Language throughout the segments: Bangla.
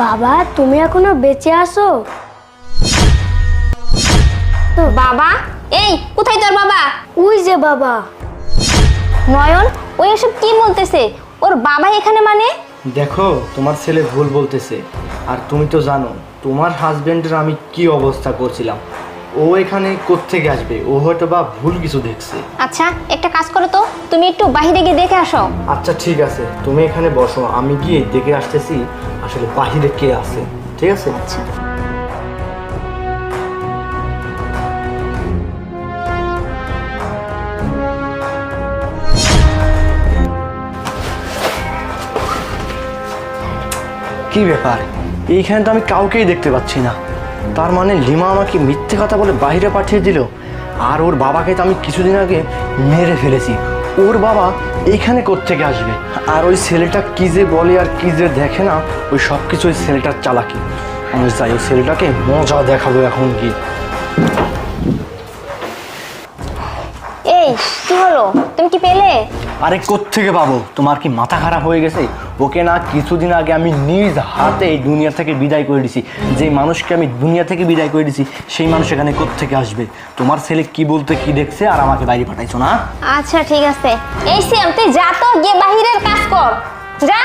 বাবা তুমি এখনো বেঁচে আছো? বাবা, এই কোথায় তোর বাবা? ওই যে বাবা। নয়ন, ওই এসব কি বলতেছে? ওর বাবা এখানে মানে? দেখো তোমার ছেলে ভুল বলতেছে। আর তুমি তো জানো তোমার হাজবেন্ডের আমি কি অবস্থা করছিলাম। ও এখানে কোত্থেকে আসবে? ও হয়তো বা ভুল কিছু দেখছে। আচ্ছা, একটা কাজ করো তো, তুমি একটু বাহিরে গিয়ে দেখে আসো। আচ্ছা ঠিক আছে, তুমি এখানে বসো, আমি গিয়ে দেখে আসতেছি আসলে বাহিরে কে আছে। ঠিক আছে? আচ্ছা। কি ব্যাপার, এইখানে তো আমি কাউকেই দেখতে পাচ্ছি না। তার মানে লিমা আমাকে মিথ্যে কথা বলে বাইরে পাঠিয়ে দিল। আর ওর বাবাকে তো আমি কিছুদিন আগে মেরে ফেলেছি। ওর বাবা এইখানে কোত্থেকে আসবে? আর ওই ছেলেটা কি যে বলে আর কি যে দেখে না, ওই সব কিছু ওই ছেলেটার চালাকি। আমি চাই ওই ছেলেটাকে মজা দেখাবো এখন কি। এই কি হলো, তুমি কি পেলে? আরে কোত্থেকে পাবো? তোমার কি মাথা খারাপ হয়ে গেছে? ওকে না কিছুদিন আগে আমি নিজ হাতে এই দুনিয়া থেকে বিদায় করে দিছি। যে মানুষকে আমি দুনিয়া থেকে বিদায় করে দিছি সেই মানুষ এখানে কোত্থেকে আসবে? তোমার ছেলে কি বলতে কি দেখছে আর আমাকে বাইরে পাঠাইছো না? আচ্ছা ঠিক আছে, এই সিয়াম তুই যা তো, গিয়ে বাহিরের কাজ কর, যা।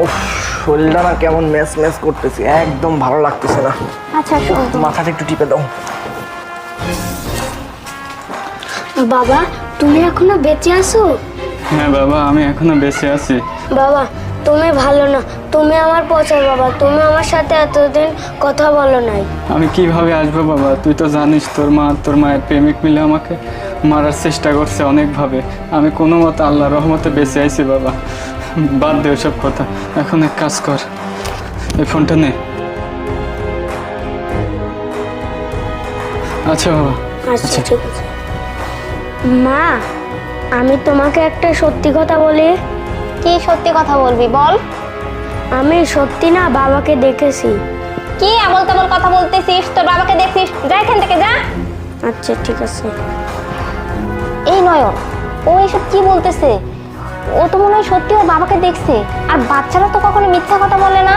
উফ, শরীরটা না কেমন ম্যাচ ম্যাচ করতেছে, একদম ভালো লাগতেছে না। আচ্ছা শোন, মাথাটা একটু টিপে দাও। বাবা তুমি এখনো বেঁচে আছো? হ্যাঁ বাবা, আমি এখনো বেঁচে আছি। বাবা তুমি ভালো না, তুমি আমার পচার বাবা, তুমি আমার সাথে এতদিন কথা বলো নাই। আমি কিভাবে আসবো বাবা? তুই তো জানিস তোর মায়ের প্রেমিক মিলে আমাকে মারার চেষ্টা করছে অনেকভাবে। আমি কোনো মতে আল্লাহর রহমতে বেঁচে আইছি বাবা। বাদ দে ওসব কথা, এখন এক কাজ কর, এই ফোনটা নে। আচ্ছা বাবা। আচ্ছা ঠিক আছে। মা আমি তোমাকে একটা সত্যি কথা বলি। কি সত্যি কথা বলবি বল? আমি সত্যি না বাবাকে দেখেছি। কি আবল তাবল কথা বলতেছিস? তোর বাবাকে দেখছিস? যা এখান থেকে, যা। আচ্ছা ঠিক আছে। এই নয়ন, ও এসব কি বলতেছে? ও তো মনে হয় সত্যি ওর বাবাকে দেখছে। আর বাচ্চারা তো কখনো মিথ্যা কথা বলে না।